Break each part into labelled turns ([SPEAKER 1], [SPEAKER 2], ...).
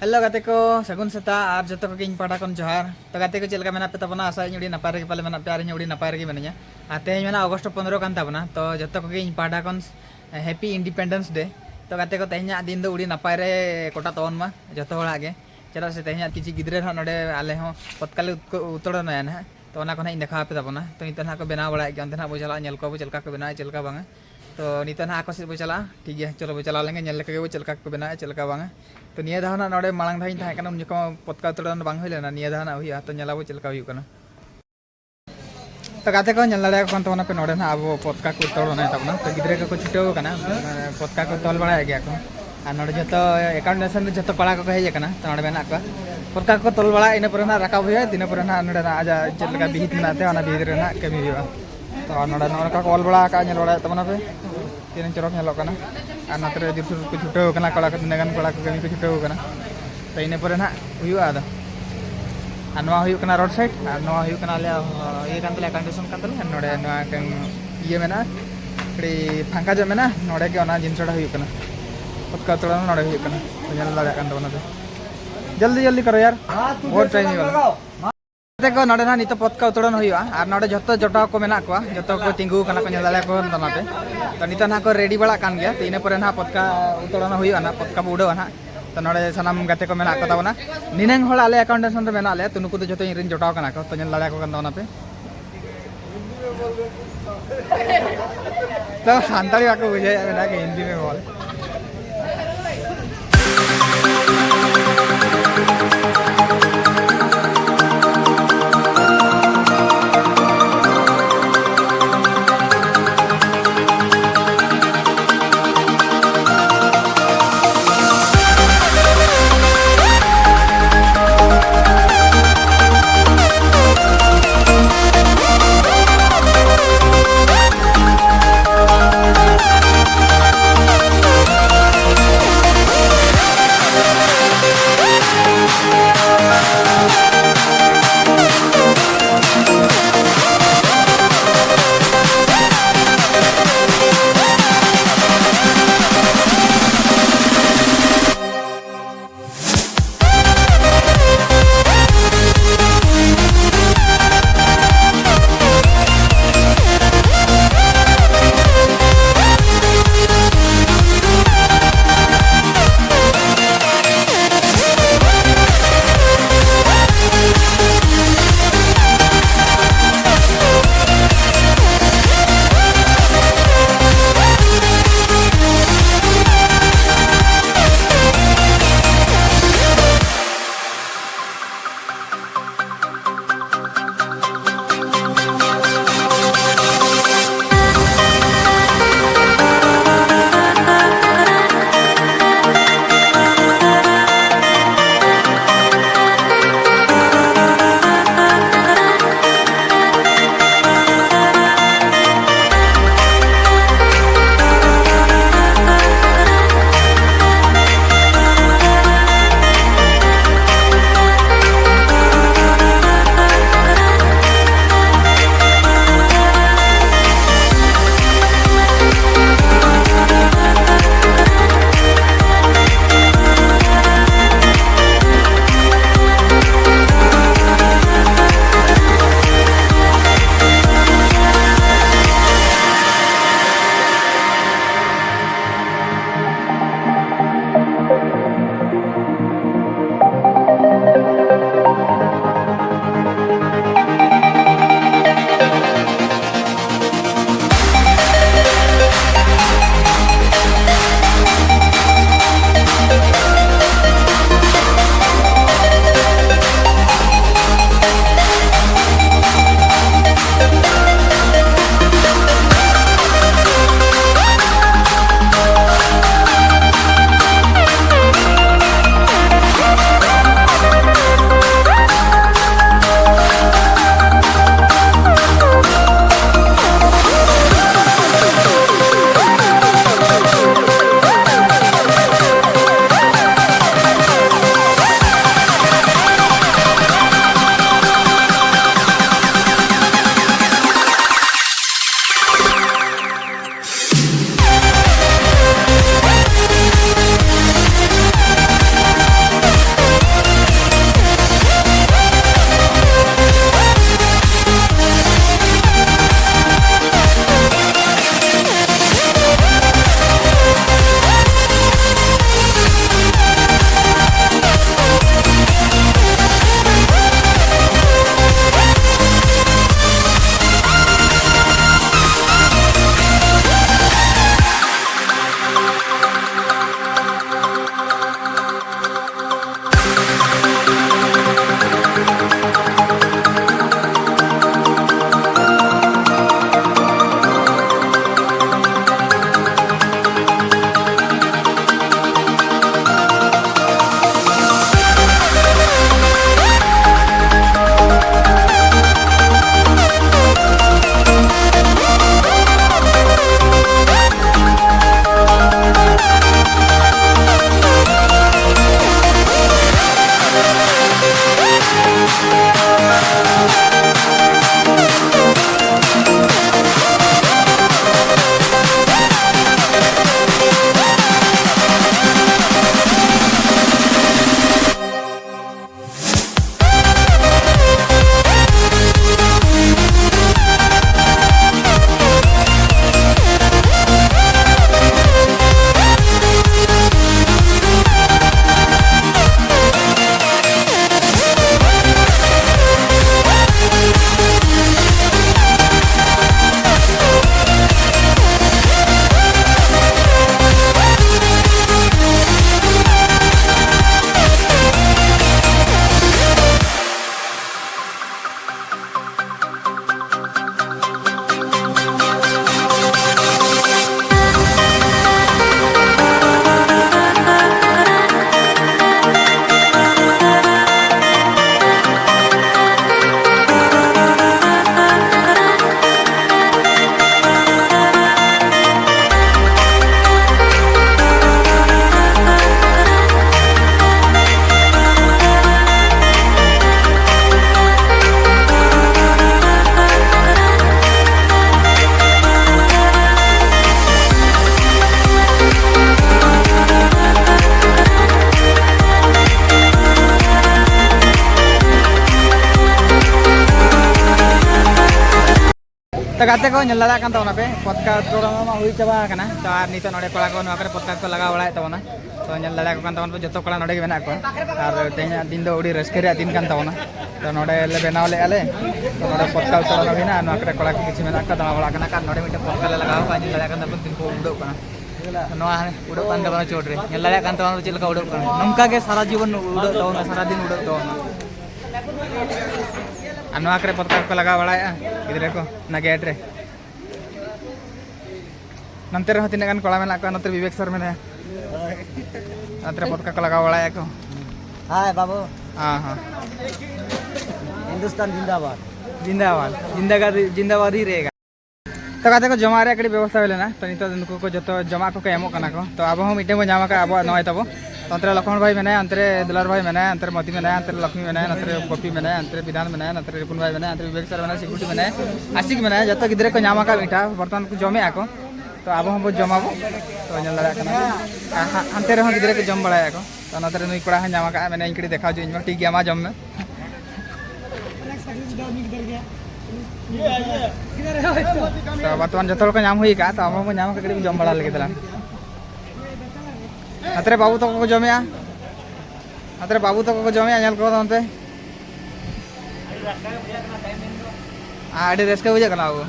[SPEAKER 1] hello गाते को सगुन सेता और जो को इन पाटा कौन जोहार तो गाते को चलका मेना पे तबना आशा उड़ी नपाय रे पाले मेना प्यार उड़ी नपाय रे मेना तेज मेना अगस्ट 15 कान तबना तो जो को इन पाटा कौन हैप्पी इंडिपेंडेंस डे तो गाते को तेज दिन दो उड़ी नपाय रे कोटा तवन मा जो गे चला से तेज किसी गिद्रे नोडे आले हो पतकाले उतड़ ना ना तो ना को देखा पे तबना तो नित ना को बनाव बड़ा अंत ना बो चला नेल को चलका को बनाए चलका बांगा तो नित ना आको से बो चला ठीक है चलो बो चला लेंगे नेल लेके बो चलका को बनाए चलका बांगा तो निया धाना नोडे मांग धाइन था उन जो पतका उतड़ बांग हुई लेना निया धाना हुई तो नेला बो चलका हुई कना तो गाते को नेल दाड़ा कोन तो पे नोडे ना अब पतका को उतड़ ना तबना तो गिद्रे को छुटाव कना पतका को तल बड़ा गया को और नोडे जो एकाउंटेशन जो कड़ा को हेज कना तो नोडे मेना को पतका को तल बड़ा इन पर ना राकाब हुई दिन पर ना नोडे ना आजा चलका बिहित मेनाते ओना बिहित रे ना कमी हुआ तो नोडे नोडा को ऑल बड़ा का नेल बड़ा तबना पे तीन चरक नेलो कना और नतरे जुर को छुटाव कना कड़ा को तिनागान कड़ा को कमी को छुटाव कना तो इन पर ना हुआ आदा और नवा हुई कना रोड साइड और नवा हुई कना ले ये कान तले कंडीशन कान तले नोडे नवा ये मेना कड़ी फांका जो मेना नोडे के ओना जिनसड़ा हुई कना पतका तोड़ा नोडे हुई कना तो नेल दाड़ा कान तबना जल्दी जल्दी करो यार बहुत टाइम हुआ देखो नोडे ना नितो पतका उतड़न हुआ और नोडे जतो जटाव को मेना को जतो को तिंगु कना को नेल दाड़ा को तनाते तो नितो ना को रेडी बड़ा कान गया तो इने पर ना पतका उतड़न हुआ ना पतका उड़ो ना तो नोडे सनाम गाते को मेना को ताबना निनेंग होल आले अकाउंटेशन रे मेना ले तो नुकु तो जतो इरिन जटाव कना को तो नेल दाड़ा को कान पे तो सांताली बाको बुझे मेना के हिंदी में बोल तो गाते को नेल दाड़ा कान तबना पे पॉडकास्ट प्रोग्राम मा हुई चाबा कना तो आर नितो नडे कोड़ा को नवा करे पॉडकास्ट को लगा बड़ाय तबना तो नेल दाड़ा को कान तबन पे जतो कोड़ा नडे के मेना को आर तेना दिन दो उडी रस्के रे दिन कान तबना तो नडे ले बनाव ले आले तो नडे पॉडकास्ट चला बिना नवा करे कोड़ा को किछि मेना का दमा बड़ा कना का नडे मिटे पॉडकास्ट लगाव का नेल दाड़ा कान तबन दिन को उडो कना नवा उडो कान तबना चोट रे नेल दाड़ा कान तबन चिलका उडो कना नमका के सारा जीवन उडो तबना सारा दिन उडो तबना नवा करे पॉडकास्ट को लगा बड़ाय गिदरे को ना गेट रे नंतर रह तीन गान कोड़ा मेना को नंतर विवेक सर मेना नंतर पॉडकास्ट को लगा बड़ाय को
[SPEAKER 2] हाय बाबू
[SPEAKER 1] हां हां
[SPEAKER 2] हिंदुस्तान जिंदाबाद
[SPEAKER 1] जिंदाबाद जिंदाबाद ही रहेगा तो गाते को जमा रे कड़ी व्यवस्था होले ना तो नितो उनको को जतो जमा को एमो कना को तो अब हम मिटे जामा का अब नय तबो तो अंतरे लखन भाई मेना अंतरे दुलार भाई मेना अंतरे मती मेना अंतरे लक्ष्मी मेना अंतरे पपी मेना अंतरे विधान मेना अंतरे रिपुन भाई मेना अंतरे विवेक सर मेना सिक्योरिटी मेना आशिक मेना जतो गिदरे को जामा का मिठा बर्तमान को जमे आको तो अब हम जमाबो तो नेल दाड़ा कना अंते रे गिदरे को जम बड़ाय आको तो नतरे नुई कोड़ा जामा का मेना इंकड़ी देखा जो इन ठीक गया मा जम में तो बर्तमान जो को नाम हुई का तो हम नाम का कड़ी जम बड़ा लगे दला अतरे बाबू तो को जमे अतरे बाबू तो को जमे नेल को दनते आडी रेस्का बुझे कना वो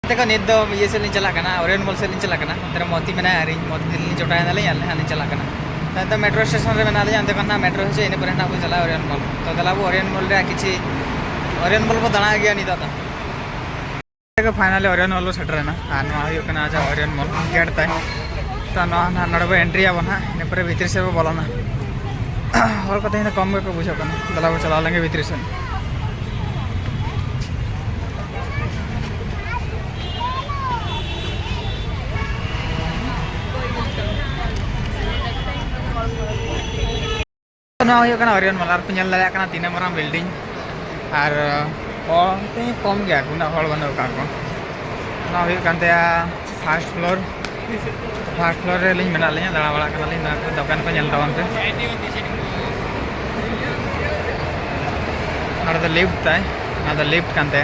[SPEAKER 1] देखो निद दो ये से चला कना ओरियन मॉल से चला कना अंतरे मोती मेना हरी मोती दिल्ली जोटाय नले याले हानि चला कना तो मेट्रो स्टेशन रे मेना ले अंते कना मेट्रो से इने परे ना को चला ओरियन मॉल तो दला वो ओरियन मॉल रे किछि ओरियन मॉल को दणा गया नि दादा देखो फाइनली ओरियन मॉल सेटर ना आनो आयो कना जा ओरियन मॉल गेट ताय तो ना नडबे एंट्री आबना इने परे भीतर से बोलना और कते हिना कम को बुझो कना दला को चला लेंगे भीतर से ना हो कना ओरियन मॉल आर पेनल लगा कना तीन नंबर बिल्डिंग आर ते कम गया गुना हॉल बनो का को ना हो कानते फर्स्ट फ्लोर रे लिंग मेना ले दाड़ा वाला कना लिंग ना दुकान को नेल तावन पे ना द लिफ्ट ताय ना द लिफ्ट कानते